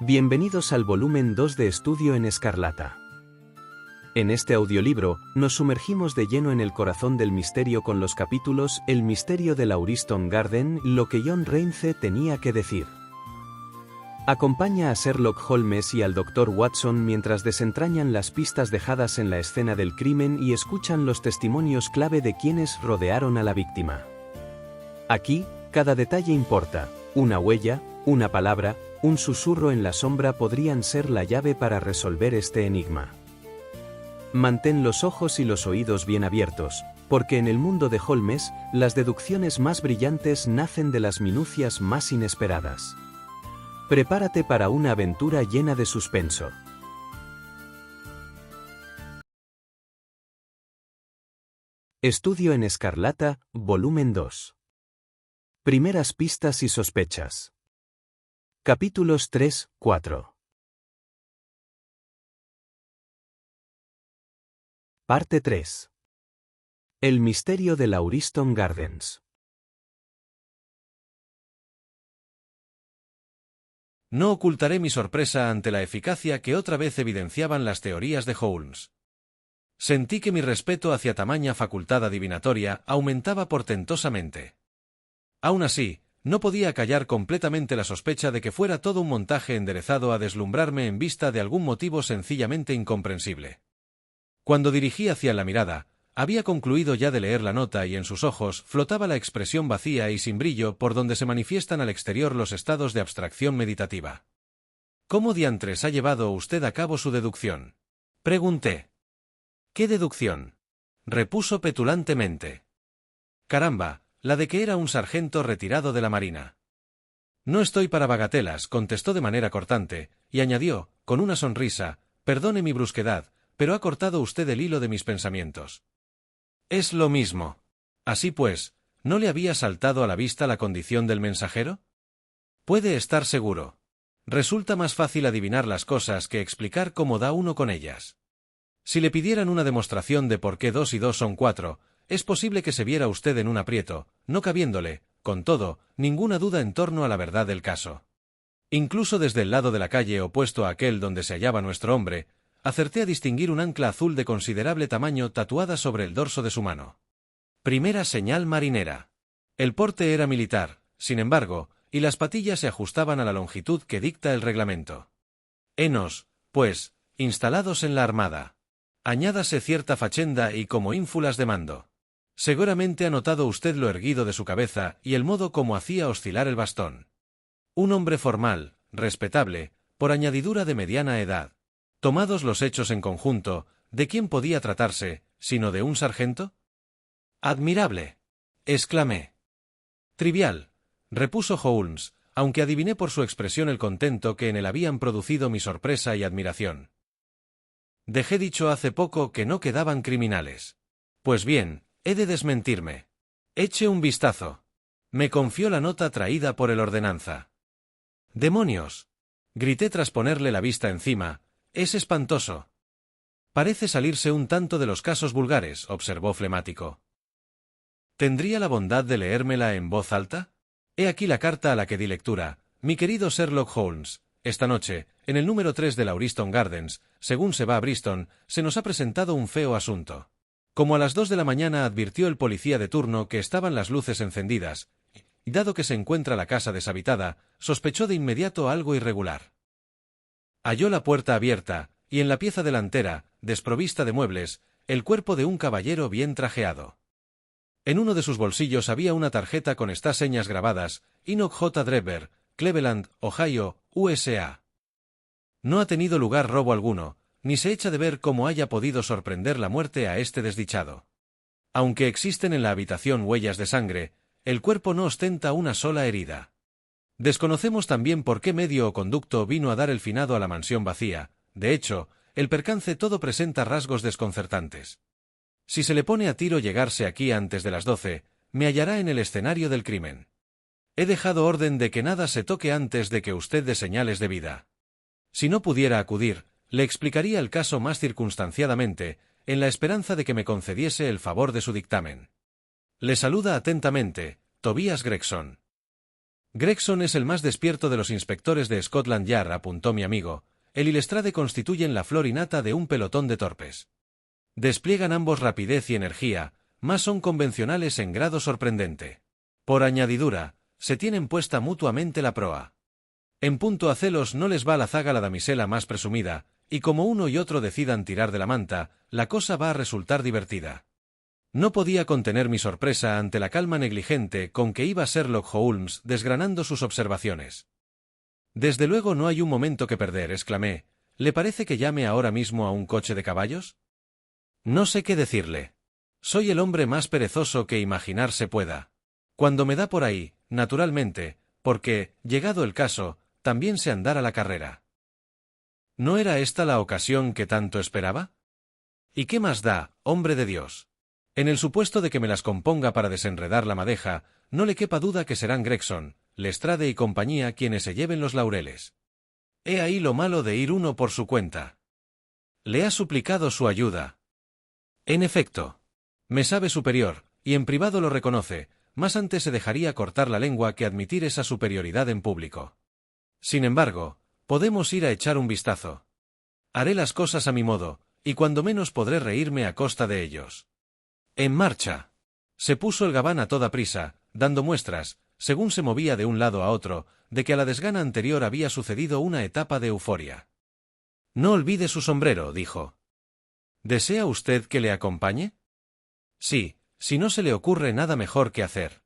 Bienvenidos al volumen 2 de Estudio en Escarlata. En este audiolibro, nos sumergimos de lleno en el corazón del misterio con los capítulos El misterio de Lauriston Garden, lo que John Reince tenía que decir. Acompaña a Sherlock Holmes y al Dr. Watson mientras desentrañan las pistas dejadas en la escena del crimen y escuchan los testimonios clave de quienes rodearon a la víctima. Aquí, cada detalle importa. Una huella, una palabra, un susurro en la sombra podrían ser la llave para resolver este enigma. Mantén los ojos y los oídos bien abiertos, porque en el mundo de Holmes, las deducciones más brillantes nacen de las minucias más inesperadas. Prepárate para una aventura llena de suspenso. Estudio en Escarlata, volumen 2. Primeras pistas y sospechas. Capítulos 3, 4. Parte 3. El misterio de Lauriston Gardens. No ocultaré mi sorpresa ante la eficacia que otra vez evidenciaban las teorías de Holmes. Sentí que mi respeto hacia tamaña facultad adivinatoria aumentaba portentosamente. Aún así, no podía callar completamente la sospecha de que fuera todo un montaje enderezado a deslumbrarme en vista de algún motivo sencillamente incomprensible. Cuando dirigí hacia la mirada, había concluido ya de leer la nota y en sus ojos flotaba la expresión vacía y sin brillo por donde se manifiestan al exterior los estados de abstracción meditativa. ¿Cómo diantres ha llevado usted a cabo su deducción?, pregunté. ¿Qué deducción?, repuso petulantemente. Caramba, la de que era un sargento retirado de la marina. No estoy para bagatelas, contestó de manera cortante, y añadió, con una sonrisa, perdone mi brusquedad, pero ha cortado usted el hilo de mis pensamientos. Es lo mismo. Así pues, ¿no le había saltado a la vista la condición del mensajero? Puede estar seguro. Resulta más fácil adivinar las cosas que explicar cómo da uno con ellas. Si le pidieran una demostración de por qué 2 y 2 son 4, es posible que se viera usted en un aprieto, no cabiéndole, con todo, ninguna duda en torno a la verdad del caso. Incluso desde el lado de la calle opuesto a aquel donde se hallaba nuestro hombre, acerté a distinguir un ancla azul de considerable tamaño tatuada sobre el dorso de su mano. Primera señal marinera. El porte era militar, sin embargo, y las patillas se ajustaban a la longitud que dicta el reglamento. Henos, pues, instalados en la armada. Añádase cierta fachenda y como ínfulas de mando. Seguramente ha notado usted lo erguido de su cabeza y el modo como hacía oscilar el bastón. Un hombre formal, respetable, por añadidura de mediana edad. Tomados los hechos en conjunto, ¿de quién podía tratarse, sino de un sargento? Admirable, exclamé. Trivial, repuso Holmes, aunque adiviné por su expresión el contento que en él habían producido mi sorpresa y admiración. Dejé dicho hace poco que no quedaban criminales. Pues bien, he de desmentirme. Eche un vistazo. Me confió la nota traída por el ordenanza. ¡Demonios!, grité tras ponerle la vista encima. Es espantoso. Parece salirse un tanto de los casos vulgares, observó flemático. ¿Tendría la bondad de leérmela en voz alta? He aquí la carta a la que di lectura, mi querido Sherlock Holmes. Esta noche, en el número 3 de Lauriston Gardens, según se va a Bristol, se nos ha presentado un feo asunto. Como a las 2 de la mañana advirtió el policía de turno que estaban las luces encendidas, y dado que se encuentra la casa deshabitada, sospechó de inmediato algo irregular. Halló la puerta abierta, y en la pieza delantera, desprovista de muebles, el cuerpo de un caballero bien trajeado. En uno de sus bolsillos había una tarjeta con estas señas grabadas: Enoch J. Drebber, Cleveland, Ohio, USA. No ha tenido lugar robo alguno, ni se echa de ver cómo haya podido sorprender la muerte a este desdichado. Aunque existen en la habitación huellas de sangre, el cuerpo no ostenta una sola herida. Desconocemos también por qué medio o conducto vino a dar el finado a la mansión vacía. De hecho, el percance todo presenta rasgos desconcertantes. Si se le pone a tiro llegarse aquí antes de las 12, me hallará en el escenario del crimen. He dejado orden de que nada se toque antes de que usted dé señales de vida. Si no pudiera acudir, le explicaría el caso más circunstanciadamente, en la esperanza de que me concediese el favor de su dictamen. Le saluda atentamente, Tobias Gregson. Gregson es el más despierto de los inspectores de Scotland Yard, apuntó mi amigo. Él y Lestrade constituyen la flor y nata de un pelotón de torpes. Despliegan ambos rapidez y energía, mas son convencionales en grado sorprendente. Por añadidura, se tienen puesta mutuamente la proa. En punto a celos no les va a la zaga la damisela más presumida, y como uno y otro decidan tirar de la manta, la cosa va a resultar divertida. No podía contener mi sorpresa ante la calma negligente con que iba Sherlock Holmes desgranando sus observaciones. Desde luego no hay un momento que perder, exclamé. ¿Le parece que llame ahora mismo a un coche de caballos? No sé qué decirle. Soy el hombre más perezoso que imaginarse pueda. Cuando me da por ahí, naturalmente, porque, llegado el caso, también sé andar a la carrera. ¿No era esta la ocasión que tanto esperaba? ¿Y qué más da, hombre de Dios? En el supuesto de que me las componga para desenredar la madeja, no le quepa duda que serán Gregson, Lestrade y compañía quienes se lleven los laureles. He ahí lo malo de ir uno por su cuenta. Le ha suplicado su ayuda. En efecto. Me sabe superior, y en privado lo reconoce, mas antes se dejaría cortar la lengua que admitir esa superioridad en público. Sin embargo, podemos ir a echar un vistazo. Haré las cosas a mi modo, y cuando menos podré reírme a costa de ellos. ¡En marcha! Se puso el gabán a toda prisa, dando muestras, según se movía de un lado a otro, de que a la desgana anterior había sucedido una etapa de euforia. No olvide su sombrero, dijo. ¿Desea usted que le acompañe? Sí, si no se le ocurre nada mejor que hacer.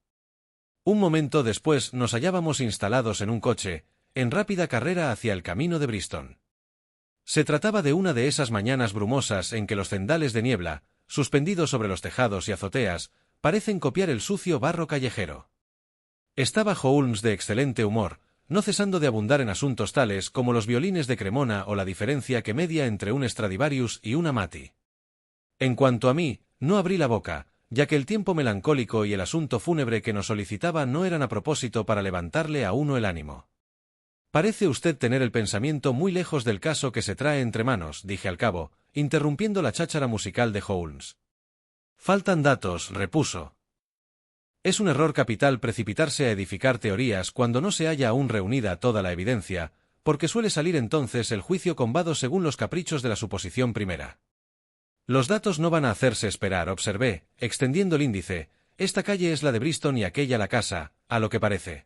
Un momento después nos hallábamos instalados en un coche, en rápida carrera hacia el camino de Bristol. Se trataba de una de esas mañanas brumosas en que los cendales de niebla, suspendidos sobre los tejados y azoteas, parecen copiar el sucio barro callejero. Estaba Holmes de excelente humor, no cesando de abundar en asuntos tales como los violines de Cremona o la diferencia que media entre un Stradivarius y un Amati. En cuanto a mí, no abrí la boca, ya que el tiempo melancólico y el asunto fúnebre que nos solicitaba no eran a propósito para levantarle a uno el ánimo. Parece usted tener el pensamiento muy lejos del caso que se trae entre manos, dije al cabo, interrumpiendo la cháchara musical de Holmes. Faltan datos, repuso. Es un error capital precipitarse a edificar teorías cuando no se haya aún reunida toda la evidencia, porque suele salir entonces el juicio combado según los caprichos de la suposición primera. Los datos no van a hacerse esperar, observé, extendiendo el índice. Esta calle es la de Bristol y aquella la casa, a lo que parece.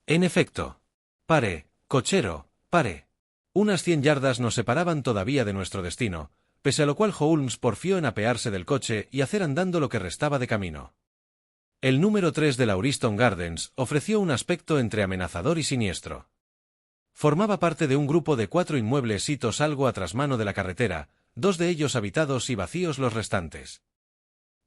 En efecto. Pare, cochero, pare. Unas 100 yardas nos separaban todavía de nuestro destino, pese a lo cual Holmes porfió en apearse del coche y hacer andando lo que restaba de camino. El número 3 de Lauriston Gardens ofreció un aspecto entre amenazador y siniestro. Formaba parte de un grupo de 4 inmuebles sitos algo a trasmano de la carretera, 2 de ellos habitados y vacíos los restantes.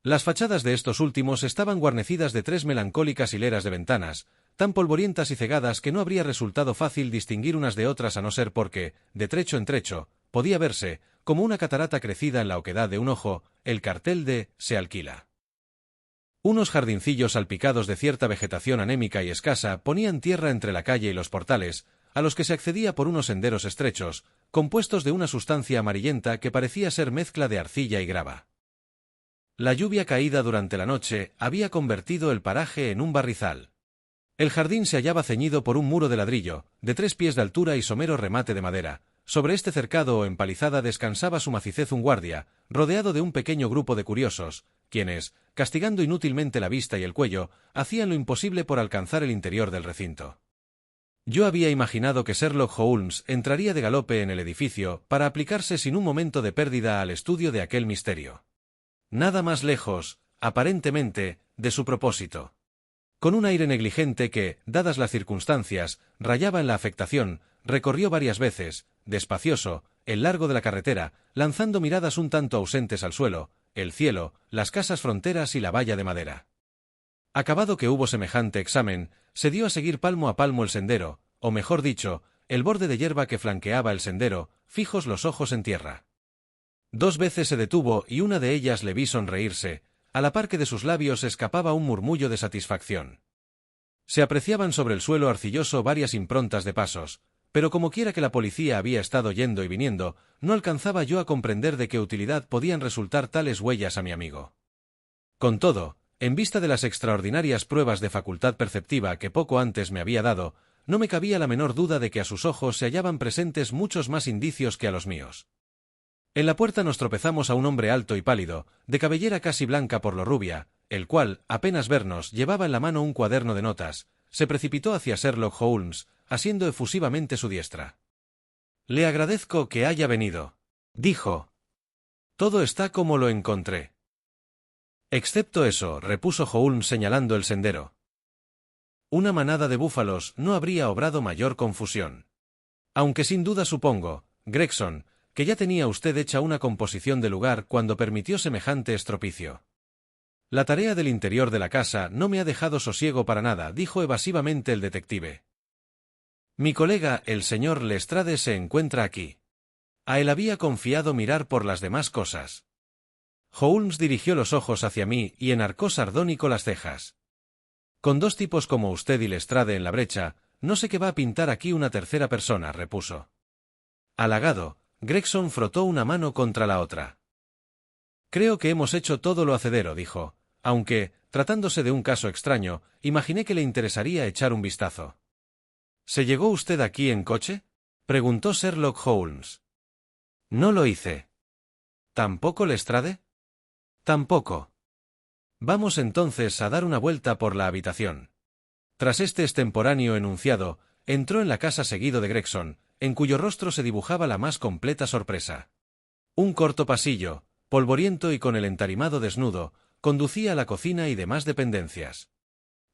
Las fachadas de estos últimos estaban guarnecidas de 3 melancólicas hileras de ventanas, tan polvorientas y cegadas que no habría resultado fácil distinguir unas de otras a no ser porque, de trecho en trecho, podía verse, como una catarata crecida en la oquedad de un ojo, el cartel de «Se alquila». Unos jardincillos salpicados de cierta vegetación anémica y escasa ponían tierra entre la calle y los portales, a los que se accedía por unos senderos estrechos, compuestos de una sustancia amarillenta que parecía ser mezcla de arcilla y grava. La lluvia caída durante la noche había convertido el paraje en un barrizal. El jardín se hallaba ceñido por un muro de ladrillo, de 3 pies de altura y somero remate de madera. Sobre este cercado o empalizada descansaba su macizez un guardia, rodeado de un pequeño grupo de curiosos, quienes, castigando inútilmente la vista y el cuello, hacían lo imposible por alcanzar el interior del recinto. Yo había imaginado que Sherlock Holmes entraría de galope en el edificio para aplicarse sin un momento de pérdida al estudio de aquel misterio. Nada más lejos, aparentemente, de su propósito. Con un aire negligente que, dadas las circunstancias, rayaba en la afectación, recorrió varias veces, despacioso, el largo de la carretera, lanzando miradas un tanto ausentes al suelo, el cielo, las casas fronteras y la valla de madera. Acabado que hubo semejante examen, se dio a seguir palmo a palmo el sendero, o mejor dicho, el borde de hierba que flanqueaba el sendero, fijos los ojos en tierra. 2 veces se detuvo y una de ellas le vi sonreírse, a la par que de sus labios escapaba un murmullo de satisfacción. Se apreciaban sobre el suelo arcilloso varias improntas de pasos, pero como quiera que la policía había estado yendo y viniendo, no alcanzaba yo a comprender de qué utilidad podían resultar tales huellas a mi amigo. Con todo, En vista de las extraordinarias pruebas de facultad perceptiva que poco antes me había dado, no me cabía la menor duda de que a sus ojos se hallaban presentes muchos más indicios que a los míos. En la puerta nos tropezamos a un hombre alto y pálido, de cabellera casi blanca por lo rubia, el cual, apenas vernos, llevaba en la mano un cuaderno de notas. Se precipitó hacia Sherlock Holmes, asiendo efusivamente su diestra. «Le agradezco que haya venido», dijo. «Todo está como lo encontré». «Excepto eso», repuso Holmes señalando el sendero. «Una manada de búfalos no habría obrado mayor confusión. Aunque sin duda supongo, Gregson, que ya tenía usted hecha una composición del lugar cuando permitió semejante estropicio». «La tarea del interior de la casa no me ha dejado sosiego para nada», dijo evasivamente el detective. «Mi colega, el señor Lestrade, se encuentra aquí. A él había confiado mirar por las demás cosas». Holmes dirigió los ojos hacia mí y enarcó sardónico las cejas. «Con dos tipos como usted y Lestrade en la brecha, no sé qué va a pintar aquí una tercera persona», repuso. Halagado, Gregson frotó una mano contra la otra. «Creo que hemos hecho todo lo hacedero», dijo, aunque, tratándose de un caso extraño, imaginé que le interesaría echar un vistazo. «¿Se llegó usted aquí en coche?», preguntó Sherlock Holmes. «No lo hice». «¿Tampoco Lestrade?». «Tampoco». «Vamos entonces a dar una vuelta por la habitación». Tras este extemporáneo enunciado, entró en la casa seguido de Gregson, en cuyo rostro se dibujaba la más completa sorpresa. Un corto pasillo, polvoriento y con el entarimado desnudo, conducía a la cocina y demás dependencias.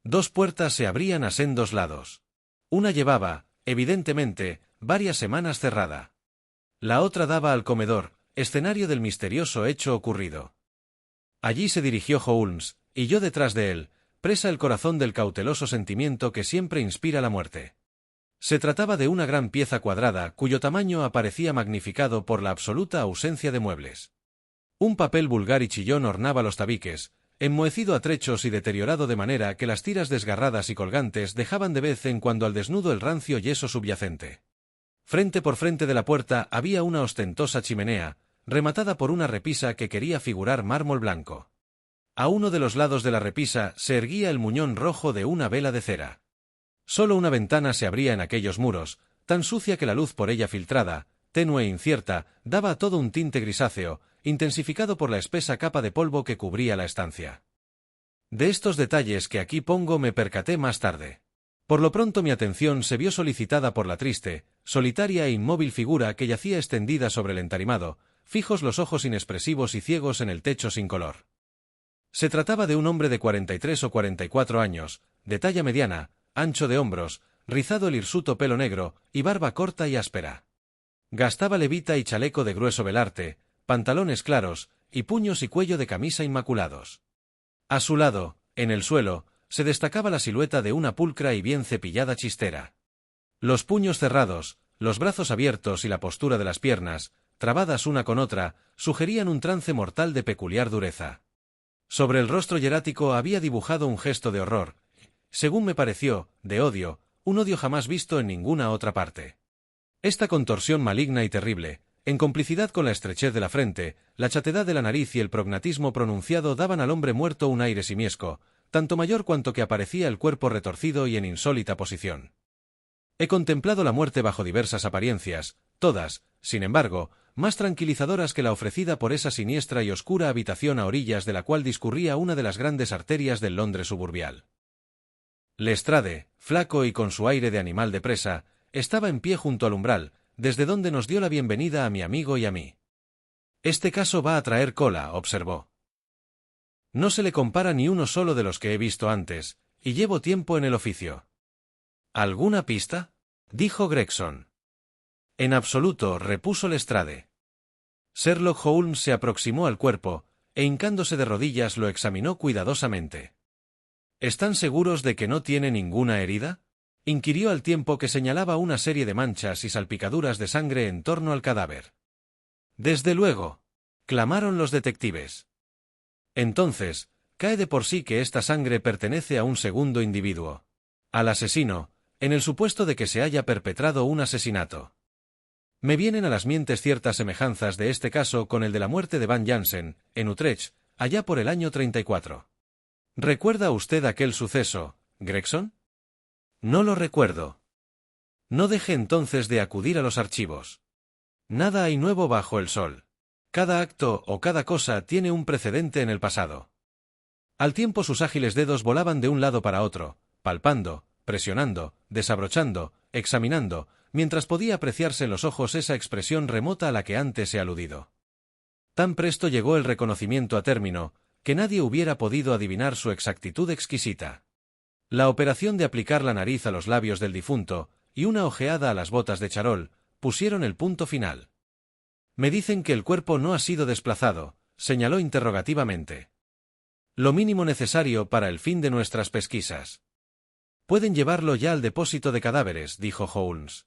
Dos puertas se abrían a sendos lados. Una llevaba, evidentemente, varias semanas cerrada. La otra daba al comedor, escenario del misterioso hecho ocurrido. Allí se dirigió Holmes, y yo detrás de él, presa el corazón del cauteloso sentimiento que siempre inspira la muerte. Se trataba de una gran pieza cuadrada, cuyo tamaño aparecía magnificado por la absoluta ausencia de muebles. Un papel vulgar y chillón ornaba los tabiques, enmohecido a trechos y deteriorado de manera que las tiras desgarradas y colgantes dejaban de vez en cuando al desnudo el rancio yeso subyacente. Frente por frente de la puerta había una ostentosa chimenea, rematada por una repisa que quería figurar mármol blanco. A uno de los lados de la repisa se erguía el muñón rojo de una vela de cera. Solo una ventana se abría en aquellos muros, tan sucia que la luz por ella filtrada, tenue e incierta, daba a todo un tinte grisáceo, intensificado por la espesa capa de polvo que cubría la estancia. De estos detalles que aquí pongo me percaté más tarde. Por lo pronto mi atención se vio solicitada por la triste, solitaria e inmóvil figura que yacía extendida sobre el entarimado, fijos los ojos inexpresivos y ciegos en el techo sin color. Se trataba de un hombre de 43 o 44 años, de talla mediana, ancho de hombros, rizado el hirsuto pelo negro y barba corta y áspera. Gastaba levita y chaleco de grueso velarte, pantalones claros, y puños y cuello de camisa inmaculados. A su lado, en el suelo, se destacaba la silueta de una pulcra y bien cepillada chistera. Los puños cerrados, los brazos abiertos y la postura de las piernas, trabadas una con otra, sugerían un trance mortal de peculiar dureza. Sobre el rostro hierático había dibujado un gesto de horror, según me pareció, de odio, un odio jamás visto en ninguna otra parte. Esta contorsión maligna y terrible, en complicidad con la estrechez de la frente, la chatedad de la nariz y el prognatismo pronunciado daban al hombre muerto un aire simiesco, tanto mayor cuanto que aparecía el cuerpo retorcido y en insólita posición. He contemplado la muerte bajo diversas apariencias, todas, sin embargo, más tranquilizadoras que la ofrecida por esa siniestra y oscura habitación a orillas de la cual discurría una de las grandes arterias del Londres suburbial. Lestrade, flaco y con su aire de animal de presa, estaba en pie junto al umbral, desde donde nos dio la bienvenida a mi amigo y a mí. «Este caso va a traer cola», observó. «No se le compara ni uno solo de los que he visto antes, y llevo tiempo en el oficio». «¿Alguna pista?», dijo Gregson. «En absoluto», repuso Lestrade. Sherlock Holmes se aproximó al cuerpo, e hincándose de rodillas lo examinó cuidadosamente. «¿Están seguros de que no tiene ninguna herida?», inquirió al tiempo que señalaba una serie de manchas y salpicaduras de sangre en torno al cadáver. «Desde luego», clamaron los detectives. «Entonces, cae de por sí que esta sangre pertenece a un segundo individuo, al asesino, en el supuesto de que se haya perpetrado un asesinato. Me vienen a las mientes ciertas semejanzas de este caso con el de la muerte de Van Jansen, en Utrecht, allá por el año 34. ¿Recuerda usted aquel suceso, Gregson? No lo recuerdo. No deje entonces de acudir a los archivos. Nada hay nuevo bajo el sol. Cada acto o cada cosa tiene un precedente en el pasado. Al tiempo sus ágiles dedos volaban de un lado para otro, palpando, presionando, desabrochando, examinando, mientras podía apreciarse en los ojos esa expresión remota a la que antes he aludido. Tan presto llegó el reconocimiento a término, que nadie hubiera podido adivinar su exactitud exquisita. La operación de aplicar la nariz a los labios del difunto, y una ojeada a las botas de charol, pusieron el punto final. Me dicen que el cuerpo no ha sido desplazado, señaló interrogativamente. Lo mínimo necesario para el fin de nuestras pesquisas. Pueden llevarlo ya al depósito de cadáveres, dijo Holmes.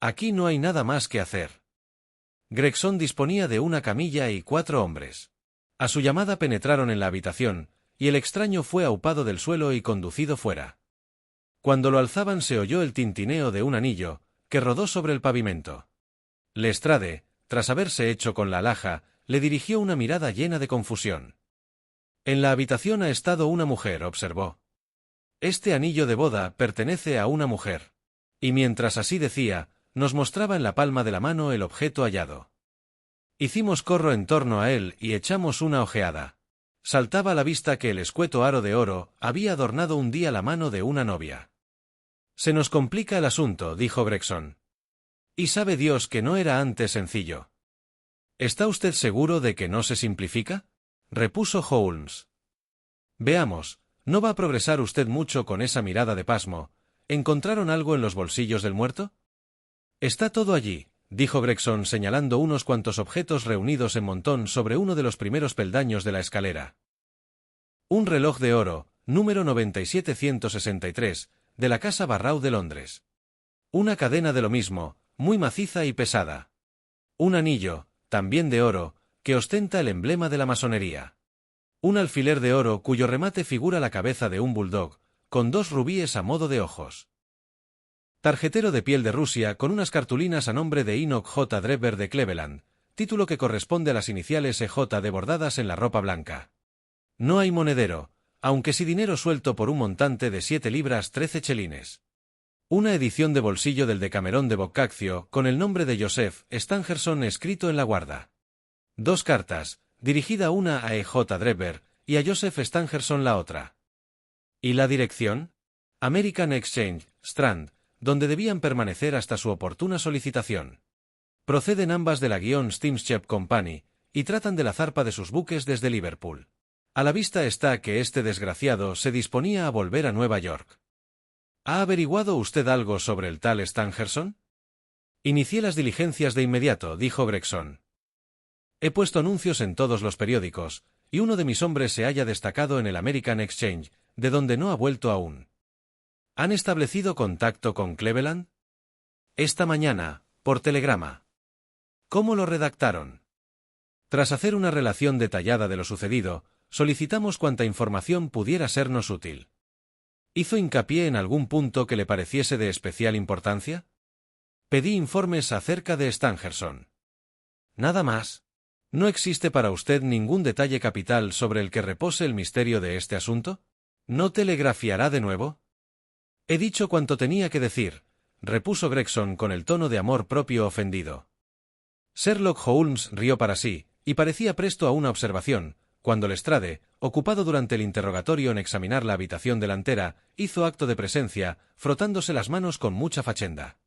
Aquí no hay nada más que hacer. Gregson disponía de una camilla y 4 hombres. A su llamada penetraron en la habitación, y el extraño fue aupado del suelo y conducido fuera. Cuando lo alzaban se oyó el tintineo de un anillo, que rodó sobre el pavimento. Lestrade, tras haberse hecho con la alhaja, le dirigió una mirada llena de confusión. En la habitación ha estado una mujer, observó. Este anillo de boda pertenece a una mujer. Y mientras así decía, nos mostraba en la palma de la mano el objeto hallado. Hicimos corro en torno a él y echamos una ojeada. Saltaba a la vista que el escueto aro de oro había adornado un día la mano de una novia. Se nos complica el asunto, dijo Gregson. Y sabe Dios que no era antes sencillo. ¿Está usted seguro de que no se simplifica?, repuso Holmes. Veamos, ¿no va a progresar usted mucho con esa mirada de pasmo? ¿Encontraron algo en los bolsillos del muerto? Está todo allí, dijo Gregson señalando unos cuantos objetos reunidos en montón sobre uno de los primeros peldaños de la escalera. Un reloj de oro, número 9763, de la Casa Barrow de Londres. Una cadena de lo mismo, muy maciza y pesada. Un anillo, también de oro, que ostenta el emblema de la masonería. Un alfiler de oro cuyo remate figura la cabeza de un bulldog, con 2 rubíes a modo de ojos. Tarjetero de piel de Rusia con unas cartulinas a nombre de Enoch J. Drebber de Cleveland, título que corresponde a las iniciales EJ de bordadas en la ropa blanca. No hay monedero, aunque sí dinero suelto por un montante de 7 libras 13 chelines. Una edición de bolsillo del Decamerón de Boccaccio con el nombre de Joseph Stangerson escrito en la guarda. 2 cartas, dirigida una a E.J. Drebber y a Joseph Stangerson la otra. ¿Y la dirección? American Exchange, Strand, donde debían permanecer hasta su oportuna solicitación. Proceden ambas de la Steamship Company, y tratan de la zarpa de sus buques desde Liverpool. A la vista está que este desgraciado se disponía a volver a Nueva York. ¿Ha averiguado usted algo sobre el tal Stangerson? Inicié las diligencias de inmediato, dijo Gregson. He puesto anuncios en todos los periódicos, y uno de mis hombres se halla destacado en el American Exchange, de donde no ha vuelto aún. ¿Han establecido contacto con Cleveland? Esta mañana, por telegrama. ¿Cómo lo redactaron? Tras hacer una relación detallada de lo sucedido, solicitamos cuanta información pudiera sernos útil. ¿Hizo hincapié en algún punto que le pareciese de especial importancia? Pedí informes acerca de Stangerson. Nada más. ¿No existe para usted ningún detalle capital sobre el que repose el misterio de este asunto? ¿No telegrafiará de nuevo? He dicho cuanto tenía que decir, repuso Gregson con el tono de amor propio ofendido. Sherlock Holmes rió para sí, y parecía presto a una observación, cuando Lestrade, ocupado durante el interrogatorio en examinar la habitación delantera, hizo acto de presencia, frotándose las manos con mucha fachenda.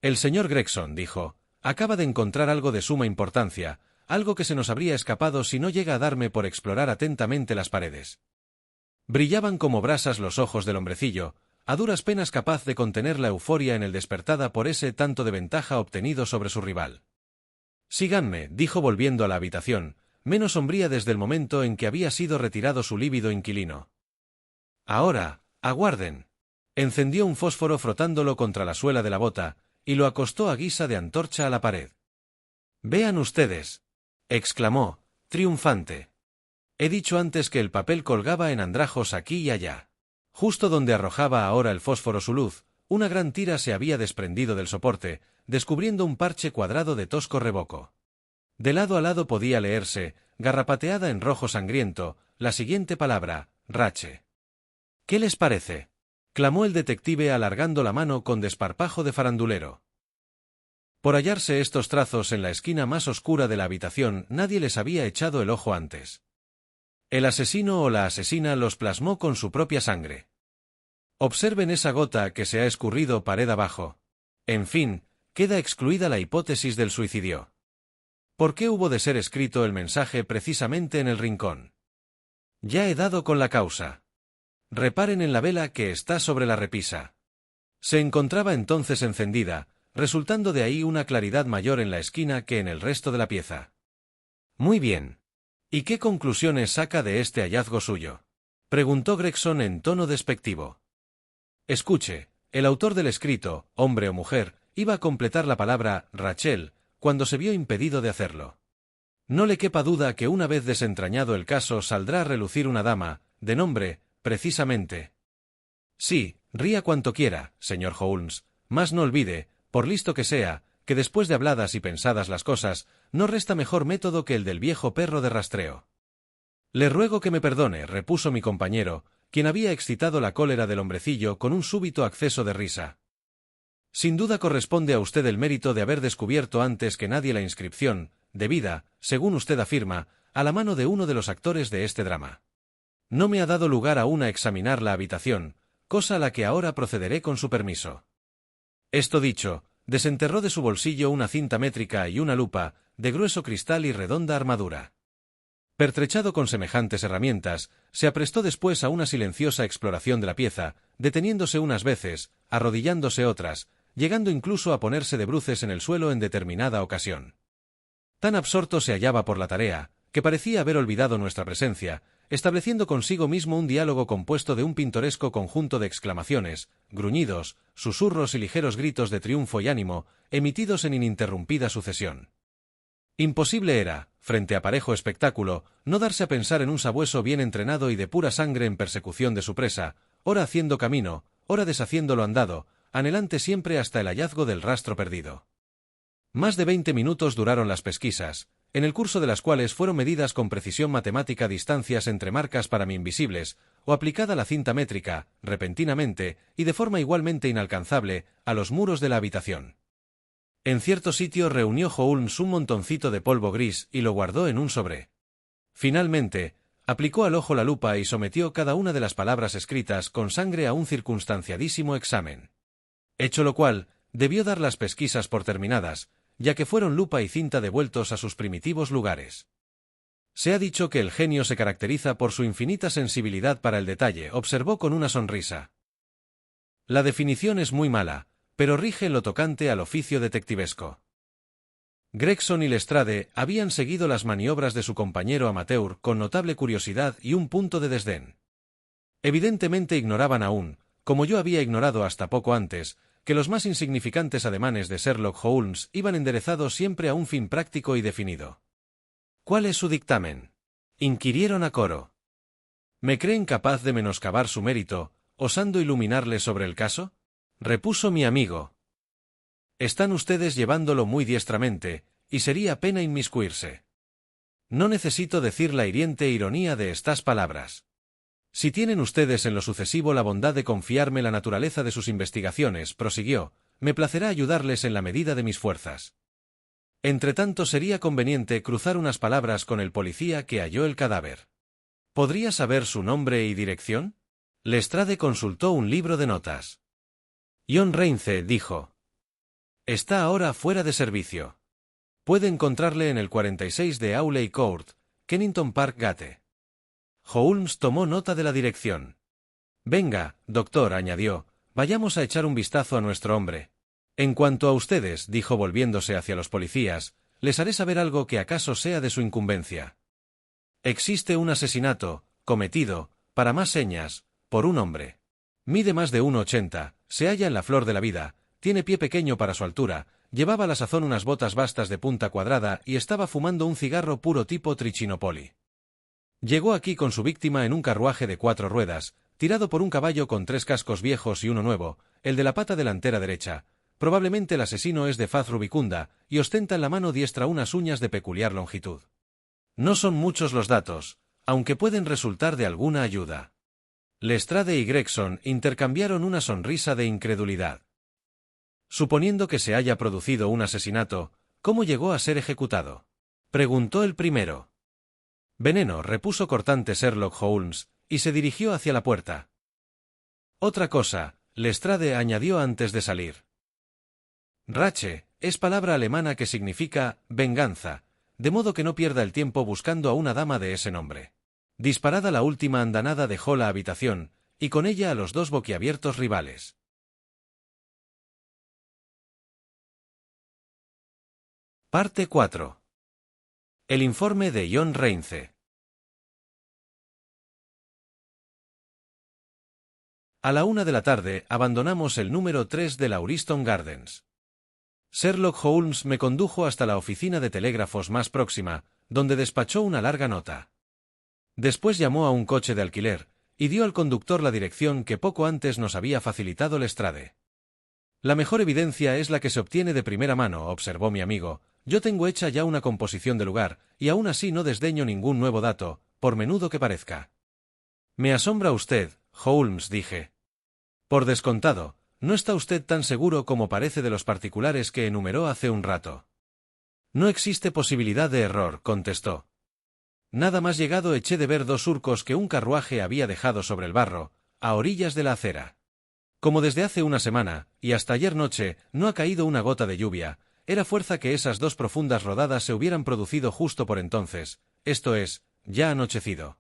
El señor Gregson, dijo, acaba de encontrar algo de suma importancia, algo que se nos habría escapado si no llega a darme por explorar atentamente las paredes. Brillaban como brasas los ojos del hombrecillo, a duras penas capaz de contener la euforia en el despertada por ese tanto de ventaja obtenido sobre su rival. Síganme, dijo volviendo a la habitación, menos sombría desde el momento en que había sido retirado su lívido inquilino. Ahora, aguarden. Encendió un fósforo frotándolo contra la suela de la bota, y lo acostó a guisa de antorcha a la pared. Vean ustedes, exclamó, triunfante. He dicho antes que el papel colgaba en andrajos aquí y allá. Justo donde arrojaba ahora el fósforo su luz, una gran tira se había desprendido del soporte, descubriendo un parche cuadrado de tosco revoco. De lado a lado podía leerse, garrapateada en rojo sangriento, la siguiente palabra, Rache. ¿Qué les parece?, clamó el detective alargando la mano con desparpajo de farandulero. Por hallarse estos trazos en la esquina más oscura de la habitación, nadie les había echado el ojo antes. El asesino o la asesina los plasmó con su propia sangre. Observen esa gota que se ha escurrido pared abajo. En fin, queda excluida la hipótesis del suicidio. ¿Por qué hubo de ser escrito el mensaje precisamente en el rincón? Ya he dado con la causa. Reparen en la vela que está sobre la repisa. Se encontraba entonces encendida, resultando de ahí una claridad mayor en la esquina que en el resto de la pieza. Muy bien. ¿Y qué conclusiones saca de este hallazgo suyo?, preguntó Gregson en tono despectivo. Escuche, el autor del escrito, hombre o mujer, iba a completar la palabra Rachel, cuando se vio impedido de hacerlo. No le quepa duda que una vez desentrañado el caso saldrá a relucir una dama, de nombre, precisamente. Sí, ría cuanto quiera, señor Holmes, mas no olvide, por listo que sea, que después de habladas y pensadas las cosas, no resta mejor método que el del viejo perro de rastreo. Le ruego que me perdone, repuso mi compañero, quien había excitado la cólera del hombrecillo con un súbito acceso de risa. Sin duda corresponde a usted el mérito de haber descubierto antes que nadie la inscripción, debida, según usted afirma, a la mano de uno de los actores de este drama. No me ha dado lugar aún a examinar la habitación, cosa a la que ahora procederé con su permiso. Esto dicho, desenterró de su bolsillo una cinta métrica y una lupa, de grueso cristal y redonda armadura. Pertrechado con semejantes herramientas, se aprestó después a una silenciosa exploración de la pieza, deteniéndose unas veces, arrodillándose otras, llegando incluso a ponerse de bruces en el suelo en determinada ocasión. Tan absorto se hallaba por la tarea, que parecía haber olvidado nuestra presencia, estableciendo consigo mismo un diálogo compuesto de un pintoresco conjunto de exclamaciones, gruñidos, susurros y ligeros gritos de triunfo y ánimo, emitidos en ininterrumpida sucesión. Imposible era, frente a parejo espectáculo, no darse a pensar en un sabueso bien entrenado y de pura sangre en persecución de su presa, ora haciendo camino, ora deshaciendo lo andado, anhelante siempre hasta el hallazgo del rastro perdido. Más de 20 minutos duraron las pesquisas, en el curso de las cuales fueron medidas con precisión matemática distancias entre marcas para mí invisibles, o aplicada la cinta métrica, repentinamente, y de forma igualmente inalcanzable, a los muros de la habitación. En cierto sitio reunió Holmes un montoncito de polvo gris y lo guardó en un sobre. Finalmente, aplicó al ojo la lupa y sometió cada una de las palabras escritas con sangre a un circunstanciadísimo examen. Hecho lo cual, debió dar las pesquisas por terminadas, ya que fueron lupa y cinta devueltos a sus primitivos lugares. Se ha dicho que el genio se caracteriza por su infinita sensibilidad para el detalle, observó con una sonrisa. La definición es muy mala, pero rige en lo tocante al oficio detectivesco. Gregson y Lestrade habían seguido las maniobras de su compañero amateur con notable curiosidad y un punto de desdén. Evidentemente ignoraban aún, como yo había ignorado hasta poco antes, que los más insignificantes ademanes de Sherlock Holmes iban enderezados siempre a un fin práctico y definido. ¿Cuál es su dictamen?, inquirieron a coro. ¿Me creen capaz de menoscabar su mérito, osando iluminarle sobre el caso?, repuso mi amigo. Están ustedes llevándolo muy diestramente, y sería pena inmiscuirse. No necesito decir la hiriente ironía de estas palabras. Si tienen ustedes en lo sucesivo la bondad de confiarme la naturaleza de sus investigaciones, prosiguió, me placerá ayudarles en la medida de mis fuerzas. Entretanto sería conveniente cruzar unas palabras con el policía que halló el cadáver. ¿Podría saber su nombre y dirección? Lestrade consultó un libro de notas. John Reince, dijo. Está ahora fuera de servicio. Puede encontrarle en el 46 de Auley Court, Kennington Park Gate. Holmes tomó nota de la dirección. Venga, doctor, añadió, vayamos a echar un vistazo a nuestro hombre. En cuanto a ustedes, dijo volviéndose hacia los policías, les haré saber algo que acaso sea de su incumbencia. Existe un asesinato, cometido, para más señas, por un hombre. Mide más de 1,80, se halla en la flor de la vida, tiene pie pequeño para su altura, llevaba a la sazón unas botas bastas de punta cuadrada y estaba fumando un cigarro puro tipo Trichinopoli. Llegó aquí con su víctima en un carruaje de 4 ruedas, tirado por un caballo con 3 cascos viejos y uno nuevo, el de la pata delantera derecha. Probablemente el asesino es de faz rubicunda, y ostenta en la mano diestra unas uñas de peculiar longitud. No son muchos los datos, aunque pueden resultar de alguna ayuda. Lestrade y Gregson intercambiaron una sonrisa de incredulidad. Suponiendo que se haya producido un asesinato, ¿cómo llegó a ser ejecutado?, preguntó el primero. Veneno, repuso cortante Sherlock Holmes, y se dirigió hacia la puerta. Otra cosa, Lestrade añadió antes de salir. Rache es palabra alemana que significa venganza, de modo que no pierda el tiempo buscando a una dama de ese nombre. Disparada la última andanada dejó la habitación, y con ella a los dos boquiabiertos rivales. Parte 4. El informe de John Reince. A la 1 de la tarde abandonamos el número 3 de Lauriston Gardens. Sherlock Holmes me condujo hasta la oficina de telégrafos más próxima, donde despachó una larga nota. Después llamó a un coche de alquiler, y dio al conductor la dirección que poco antes nos había facilitado Lestrade. La mejor evidencia es la que se obtiene de primera mano, observó mi amigo. Yo tengo hecha ya una composición de lugar, y aún así no desdeño ningún nuevo dato, por menudo que parezca. Me asombra usted, Holmes, dije. Por descontado, no está usted tan seguro como parece de los particulares que enumeró hace un rato. No existe posibilidad de error, contestó. Nada más llegado eché de ver dos surcos que un carruaje había dejado sobre el barro, a orillas de la acera. Como desde hace una semana, y hasta ayer noche, no ha caído una gota de lluvia, era fuerza que esas dos profundas rodadas se hubieran producido justo por entonces, esto es, ya anochecido.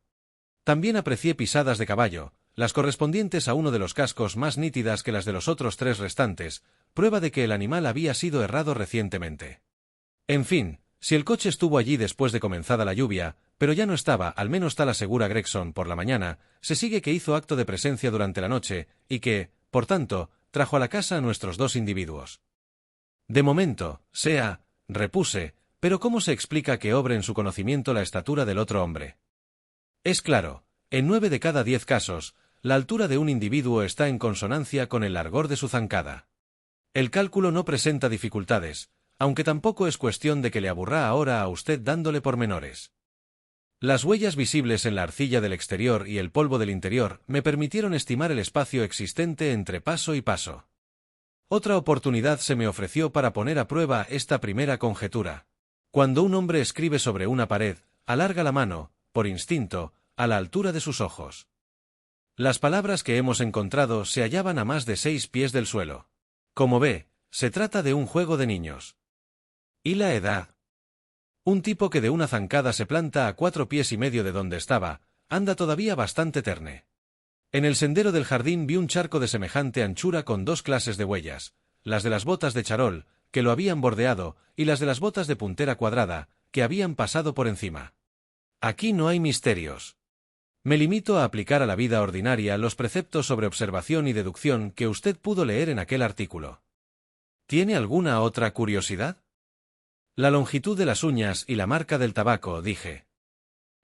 También aprecié pisadas de caballo, las correspondientes a uno de los cascos más nítidas que las de los otros tres restantes, prueba de que el animal había sido herrado recientemente. En fin, si el coche estuvo allí después de comenzada la lluvia, pero ya no estaba, al menos tal asegura Gregson por la mañana, se sigue que hizo acto de presencia durante la noche, y que, por tanto, trajo a la casa a nuestros dos individuos. De momento, repuse, pero ¿cómo se explica que obre en su conocimiento la estatura del otro hombre? Es claro, en 9 de cada 10 casos, la altura de un individuo está en consonancia con el largor de su zancada. El cálculo no presenta dificultades, aunque tampoco es cuestión de que le aburra ahora a usted dándole pormenores. Las huellas visibles en la arcilla del exterior y el polvo del interior me permitieron estimar el espacio existente entre paso y paso. Otra oportunidad se me ofreció para poner a prueba esta primera conjetura. Cuando un hombre escribe sobre una pared, alarga la mano, por instinto, a la altura de sus ojos. Las palabras que hemos encontrado se hallaban a más de 6 pies del suelo. Como ve, se trata de un juego de niños. ¿Y la edad? Un tipo que de una zancada se planta a 4 pies y medio de donde estaba, anda todavía bastante terne. En el sendero del jardín vi un charco de semejante anchura con dos clases de huellas, las de las botas de charol, que lo habían bordeado, y las de las botas de puntera cuadrada, que habían pasado por encima. Aquí no hay misterios. Me limito a aplicar a la vida ordinaria los preceptos sobre observación y deducción que usted pudo leer en aquel artículo. ¿Tiene alguna otra curiosidad? La longitud de las uñas y la marca del tabaco, dije.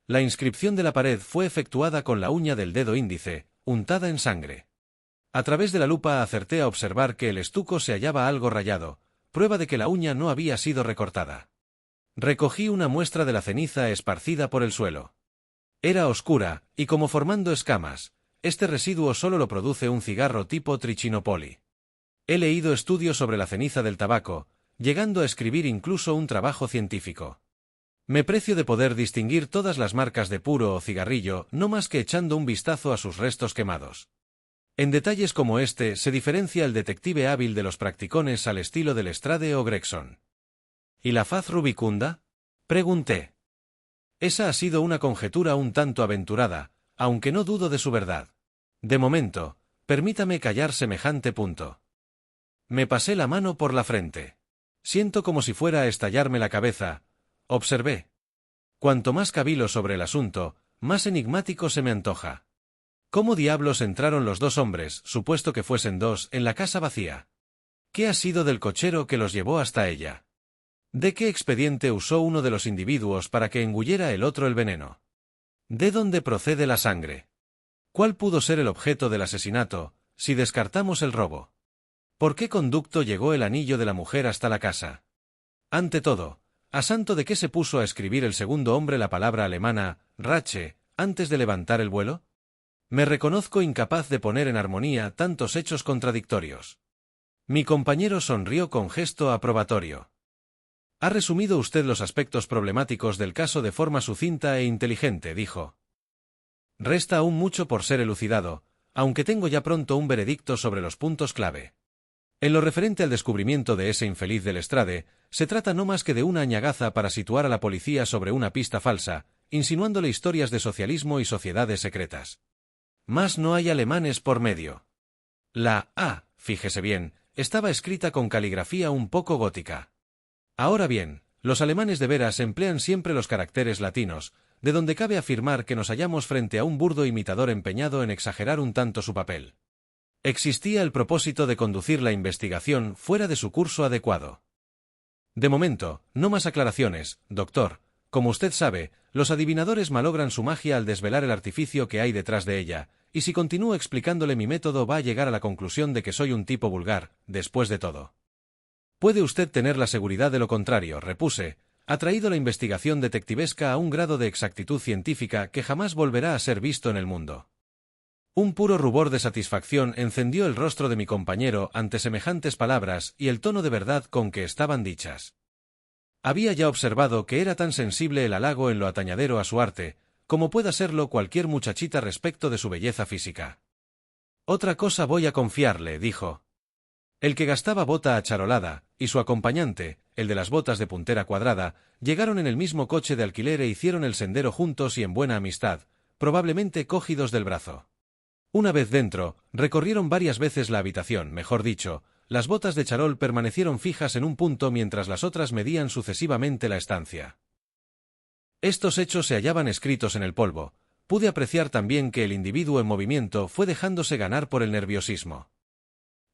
La inscripción de la pared fue efectuada con la uña del dedo índice, untada en sangre. A través de la lupa acerté a observar que el estuco se hallaba algo rayado, prueba de que la uña no había sido recortada. Recogí una muestra de la ceniza esparcida por el suelo. Era oscura, y como formando escamas, este residuo solo lo produce un cigarro tipo Trichinopoli. He leído estudios sobre la ceniza del tabaco, llegando a escribir incluso un trabajo científico. Me precio de poder distinguir todas las marcas de puro o cigarrillo, no más que echando un vistazo a sus restos quemados. En detalles como este se diferencia el detective hábil de los practicones al estilo de Lestrade o Gregson. ¿Y la faz rubicunda?, pregunté. Esa ha sido una conjetura un tanto aventurada, aunque no dudo de su verdad. De momento, permítame callar semejante punto. Me pasé la mano por la frente. Siento como si fuera a estallarme la cabeza, observé. Cuanto más cavilo sobre el asunto, más enigmático se me antoja. ¿Cómo diablos entraron los dos hombres, supuesto que fuesen dos, en la casa vacía? ¿Qué ha sido del cochero que los llevó hasta ella? ¿De qué expediente usó uno de los individuos para que engullera el otro el veneno? ¿De dónde procede la sangre? ¿Cuál pudo ser el objeto del asesinato, si descartamos el robo? ¿Por qué conducto llegó el anillo de la mujer hasta la casa? Ante todo, ¿a santo de qué se puso a escribir el segundo hombre la palabra alemana, Rache, antes de levantar el vuelo? Me reconozco incapaz de poner en armonía tantos hechos contradictorios. Mi compañero sonrió con gesto aprobatorio. Ha resumido usted los aspectos problemáticos del caso de forma sucinta e inteligente, dijo. Resta aún mucho por ser elucidado, aunque tengo ya pronto un veredicto sobre los puntos clave. En lo referente al descubrimiento de ese infeliz del Estrade, se trata no más que de una añagaza para situar a la policía sobre una pista falsa, insinuándole historias de socialismo y sociedades secretas. Mas no hay alemanes por medio. La A, fíjese bien, estaba escrita con caligrafía un poco gótica. Ahora bien, los alemanes de veras emplean siempre los caracteres latinos, de donde cabe afirmar que nos hallamos frente a un burdo imitador empeñado en exagerar un tanto su papel. Existía el propósito de conducir la investigación fuera de su curso adecuado. De momento, no más aclaraciones, doctor. Como usted sabe, los adivinadores malogran su magia al desvelar el artificio que hay detrás de ella, y si continúo explicándole mi método va a llegar a la conclusión de que soy un tipo vulgar, después de todo. Puede usted tener la seguridad de lo contrario, repuse, ha traído la investigación detectivesca a un grado de exactitud científica que jamás volverá a ser visto en el mundo. Un puro rubor de satisfacción encendió el rostro de mi compañero ante semejantes palabras y el tono de verdad con que estaban dichas. Había ya observado que era tan sensible el halago en lo atañadero a su arte, como pueda serlo cualquier muchachita respecto de su belleza física. Otra cosa voy a confiarle, dijo. El que gastaba bota acharolada, y su acompañante, el de las botas de puntera cuadrada, llegaron en el mismo coche de alquiler e hicieron el sendero juntos y en buena amistad, probablemente cogidos del brazo. Una vez dentro, recorrieron varias veces la habitación, mejor dicho, las botas de charol permanecieron fijas en un punto mientras las otras medían sucesivamente la estancia. Estos hechos se hallaban escritos en el polvo. Pude apreciar también que el individuo en movimiento fue dejándose ganar por el nerviosismo.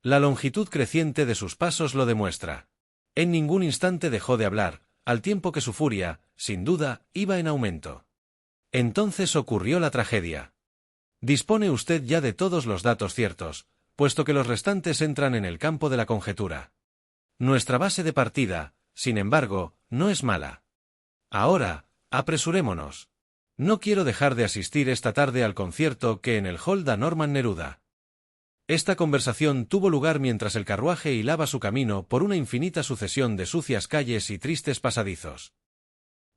La longitud creciente de sus pasos lo demuestra. En ningún instante dejó de hablar, al tiempo que su furia, sin duda, iba en aumento. Entonces ocurrió la tragedia. Dispone usted ya de todos los datos ciertos, puesto que los restantes entran en el campo de la conjetura. Nuestra base de partida, sin embargo, no es mala. Ahora, apresurémonos. No quiero dejar de asistir esta tarde al concierto que en el hall da Norman Neruda. Esta conversación tuvo lugar mientras el carruaje hilaba su camino por una infinita sucesión de sucias calles y tristes pasadizos.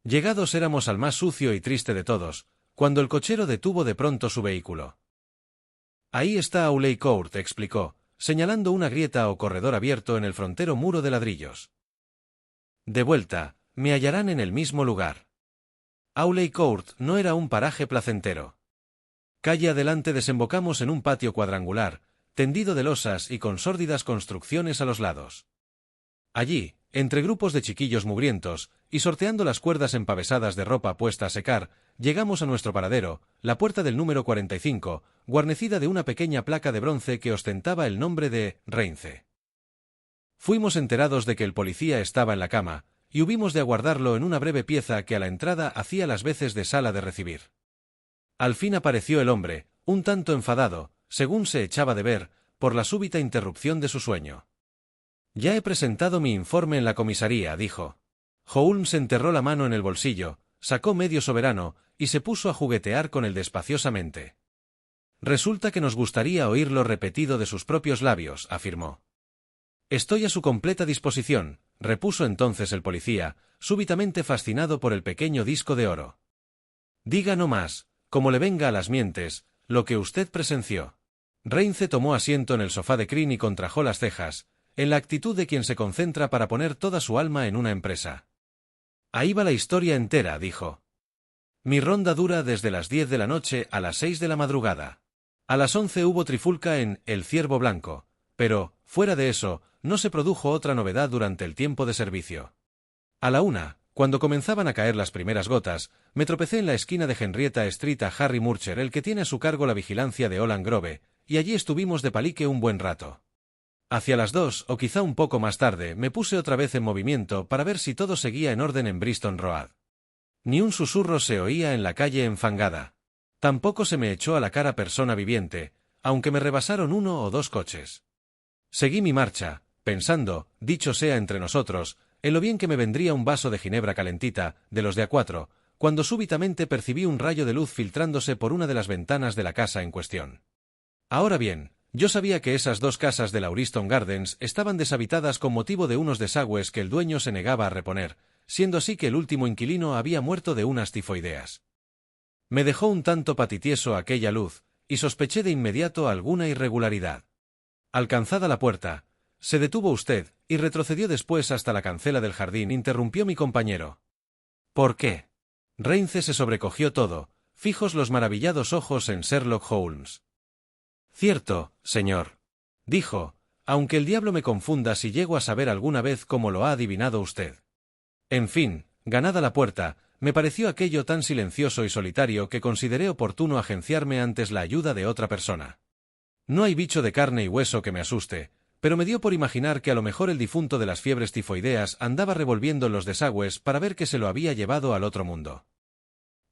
Llegados éramos al más sucio y triste de todos, cuando el cochero detuvo de pronto su vehículo. Ahí está Auley Court, explicó, señalando una grieta o corredor abierto en el frontero muro de ladrillos. De vuelta, me hallarán en el mismo lugar. Auley Court no era un paraje placentero. Calle adelante desembocamos en un patio cuadrangular, tendido de losas y con sórdidas construcciones a los lados. Allí, entre grupos de chiquillos mugrientos, y sorteando las cuerdas empavesadas de ropa puesta a secar, llegamos a nuestro paradero, la puerta del número 45, guarnecida de una pequeña placa de bronce que ostentaba el nombre de Reince. Fuimos enterados de que el policía estaba en la cama, y hubimos de aguardarlo en una breve pieza que a la entrada hacía las veces de sala de recibir. Al fin apareció el hombre, un tanto enfadado, según se echaba de ver, por la súbita interrupción de su sueño. Ya he presentado mi informe en la comisaría, dijo. Holmes enterró la mano en el bolsillo, sacó medio soberano, y se puso a juguetear con él despaciosamente. Resulta que nos gustaría oírlo repetido de sus propios labios, afirmó. Estoy a su completa disposición, repuso entonces el policía, súbitamente fascinado por el pequeño disco de oro. Diga no más, como le venga a las mientes, lo que usted presenció. Reince tomó asiento en el sofá de crin y contrajo las cejas, en la actitud de quien se concentra para poner toda su alma en una empresa. Ahí va la historia entera, dijo. Mi ronda dura desde las 10 de la noche a las 6 de la madrugada. A las 11 hubo trifulca en El Ciervo Blanco, pero, fuera de eso, no se produjo otra novedad durante el tiempo de servicio. A la 1, cuando comenzaban a caer las primeras gotas, me tropecé en la esquina de Henrietta Street a Harry Murcher, el que tiene a su cargo la vigilancia de Holland Grove, y allí estuvimos de palique un buen rato. Hacia las 2, o quizá un poco más tarde, me puse otra vez en movimiento para ver si todo seguía en orden en Bristol Road. Ni un susurro se oía en la calle enfangada. Tampoco se me echó a la cara persona viviente, aunque me rebasaron 1 o 2 coches. Seguí mi marcha, pensando, dicho sea entre nosotros, en lo bien que me vendría un vaso de ginebra calentita, de los de A4, cuando súbitamente percibí un rayo de luz filtrándose por una de las ventanas de la casa en cuestión. Ahora bien, yo sabía que esas dos casas de Lauriston Gardens estaban deshabitadas con motivo de unos desagües que el dueño se negaba a reponer, siendo así que el último inquilino había muerto de unas tifoideas. Me dejó un tanto patitieso aquella luz, y sospeché de inmediato alguna irregularidad. Alcanzada la puerta, se detuvo usted, y retrocedió después hasta la cancela del jardín, interrumpió mi compañero. ¿Por qué? Reince se sobrecogió todo, fijos los maravillados ojos en Sherlock Holmes. Cierto, señor, dijo, aunque el diablo me confunda si llego a saber alguna vez cómo lo ha adivinado usted. En fin, ganada la puerta, me pareció aquello tan silencioso y solitario que consideré oportuno agenciarme antes la ayuda de otra persona. No hay bicho de carne y hueso que me asuste, pero me dio por imaginar que a lo mejor el difunto de las fiebres tifoideas andaba revolviendo en los desagües para ver que se lo había llevado al otro mundo.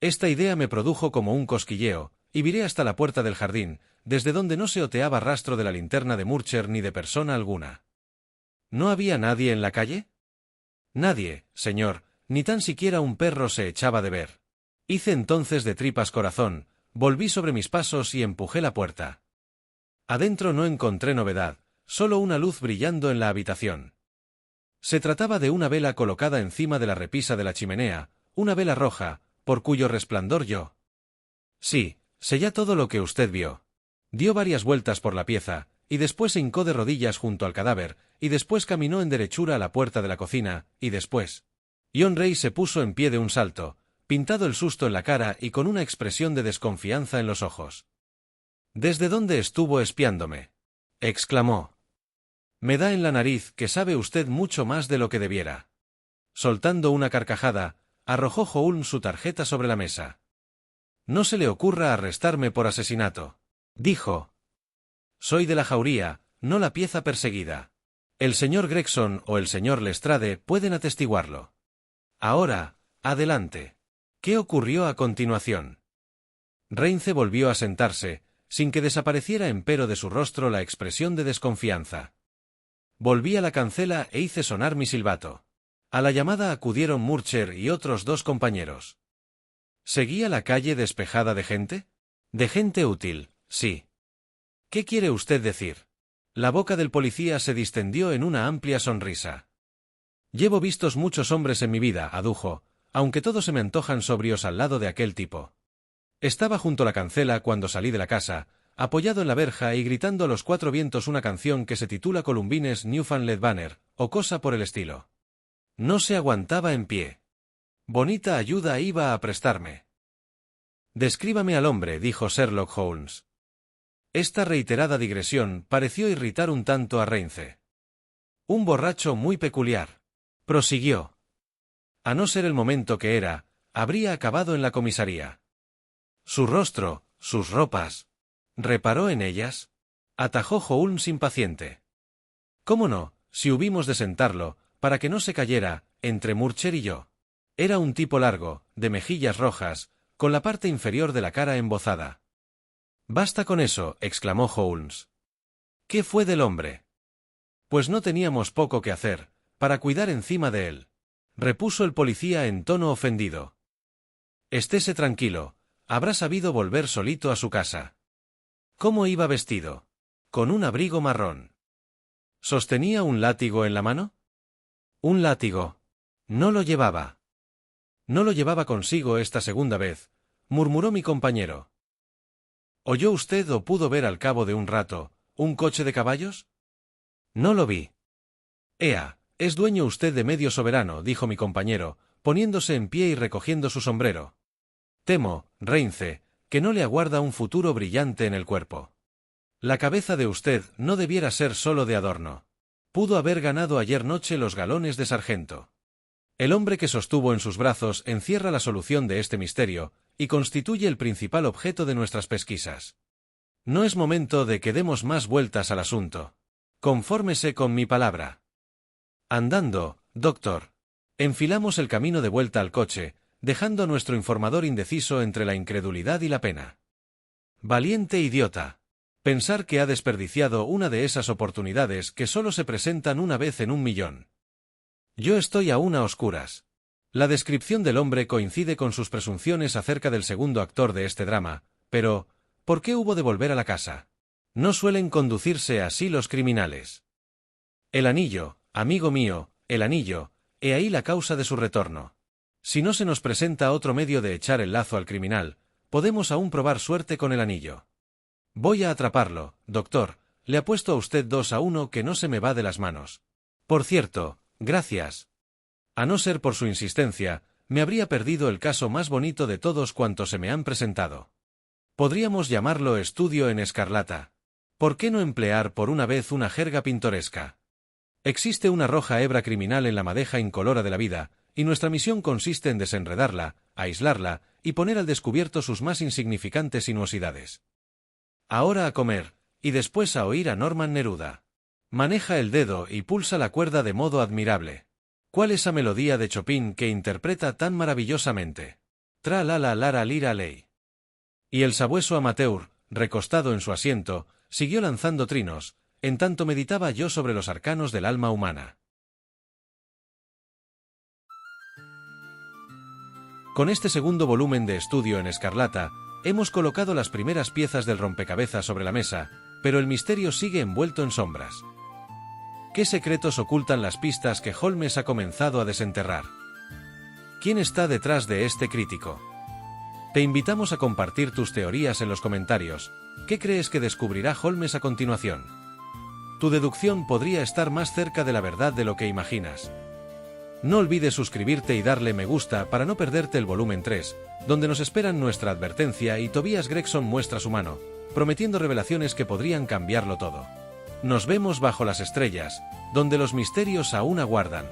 Esta idea me produjo como un cosquilleo, y viré hasta la puerta del jardín, desde donde no se oteaba rastro de la linterna de Murcher ni de persona alguna. ¿No había nadie en la calle? Nadie, señor, ni tan siquiera un perro se echaba de ver. Hice entonces de tripas corazón, volví sobre mis pasos y empujé la puerta. Adentro no encontré novedad, solo una luz brillando en la habitación. Se trataba de una vela colocada encima de la repisa de la chimenea, una vela roja, por cuyo resplandor yo. Sí, sé ya todo lo que usted vio. Dio varias vueltas por la pieza, y después se hincó de rodillas junto al cadáver, y después caminó en derechura a la puerta de la cocina, y después. John Ray se puso en pie de un salto, pintado el susto en la cara y con una expresión de desconfianza en los ojos. ¿Desde dónde estuvo espiándome?, exclamó. Me da en la nariz que sabe usted mucho más de lo que debiera. Soltando una carcajada, arrojó Holmes su tarjeta sobre la mesa. No se le ocurra arrestarme por asesinato, dijo. Soy de la jauría, no la pieza perseguida. El señor Gregson o el señor Lestrade pueden atestiguarlo. Ahora, adelante. ¿Qué ocurrió a continuación? Reince volvió a sentarse, sin que desapareciera empero de su rostro la expresión de desconfianza. Volví a la cancela e hice sonar mi silbato. A la llamada acudieron Murcher y otros dos compañeros. ¿Seguía la calle despejada de gente? De gente útil, sí. ¿Qué quiere usted decir? La boca del policía se distendió en una amplia sonrisa. Llevo vistos muchos hombres en mi vida, adujo, aunque todos se me antojan sobrios al lado de aquel tipo. Estaba junto a la cancela cuando salí de la casa, apoyado en la verja y gritando a los cuatro vientos una canción que se titula Columbines Newfoundland Banner, o cosa por el estilo. No se aguantaba en pie. Bonita ayuda iba a prestarme. Descríbame al hombre, dijo Sherlock Holmes. Esta reiterada digresión pareció irritar un tanto a Reince. Un borracho muy peculiar, prosiguió. A no ser el momento que era, habría acabado en la comisaría. Su rostro, sus ropas. ¿Reparó en ellas? Atajó Holmes impaciente. ¿Cómo no, si hubimos de sentarlo, para que no se cayera, entre Murcher y yo? Era un tipo largo, de mejillas rojas, con la parte inferior de la cara embozada. Basta con eso, exclamó Holmes. ¿Qué fue del hombre? Pues no teníamos poco que hacer, para cuidar encima de él, repuso el policía en tono ofendido. Estése tranquilo, habrá sabido volver solito a su casa. ¿Cómo iba vestido? Con un abrigo marrón. ¿Sostenía un látigo en la mano? Un látigo. No lo llevaba. No lo llevaba consigo esta segunda vez, murmuró mi compañero. ¿Oyó usted o pudo ver al cabo de un rato un coche de caballos? No lo vi. Ea, es dueño usted de medio soberano, dijo mi compañero, poniéndose en pie y recogiendo su sombrero. Temo, Reince, que no le aguarda un futuro brillante en el cuerpo. La cabeza de usted no debiera ser solo de adorno. Pudo haber ganado ayer noche los galones de sargento. El hombre que sostuvo en sus brazos encierra la solución de este misterio, y constituye el principal objeto de nuestras pesquisas. No es momento de que demos más vueltas al asunto. Confórmese con mi palabra. Andando, doctor. Enfilamos el camino de vuelta al coche, dejando a nuestro informador indeciso entre la incredulidad y la pena. Valiente idiota. Pensar que ha desperdiciado una de esas oportunidades que solo se presentan una vez en un millón. Yo estoy aún a oscuras. La descripción del hombre coincide con sus presunciones acerca del segundo actor de este drama, pero ¿por qué hubo de volver a la casa? No suelen conducirse así los criminales. El anillo, amigo mío, el anillo, he ahí la causa de su retorno. Si no se nos presenta otro medio de echar el lazo al criminal, podemos aún probar suerte con el anillo. Voy a atraparlo, doctor, le apuesto a usted 2-1 que no se me va de las manos. Por cierto, gracias. A no ser por su insistencia, me habría perdido el caso más bonito de todos cuantos se me han presentado. Podríamos llamarlo estudio en escarlata. ¿Por qué no emplear por una vez una jerga pintoresca? Existe una roja hebra criminal en la madeja incolora de la vida, y nuestra misión consiste en desenredarla, aislarla, y poner al descubierto sus más insignificantes sinuosidades. Ahora a comer, y después a oír a Norman Neruda. Maneja el dedo y pulsa la cuerda de modo admirable. ¿Cuál esa melodía de Chopin que interpreta tan maravillosamente? Tra la la lara lira ley. Y el sabueso amateur, recostado en su asiento, siguió lanzando trinos, en tanto meditaba yo sobre los arcanos del alma humana. Con este segundo volumen de Estudio en Escarlata, hemos colocado las primeras piezas del rompecabezas sobre la mesa, pero el misterio sigue envuelto en sombras. ¿Qué secretos ocultan las pistas que Holmes ha comenzado a desenterrar? ¿Quién está detrás de este crítico? Te invitamos a compartir tus teorías en los comentarios. ¿Qué crees que descubrirá Holmes a continuación? Tu deducción podría estar más cerca de la verdad de lo que imaginas. No olvides suscribirte y darle me gusta para no perderte el volumen 3, donde nos esperan nuestra advertencia y Tobias Gregson muestra su mano, prometiendo revelaciones que podrían cambiarlo todo. Nos vemos bajo las estrellas, donde los misterios aún aguardan.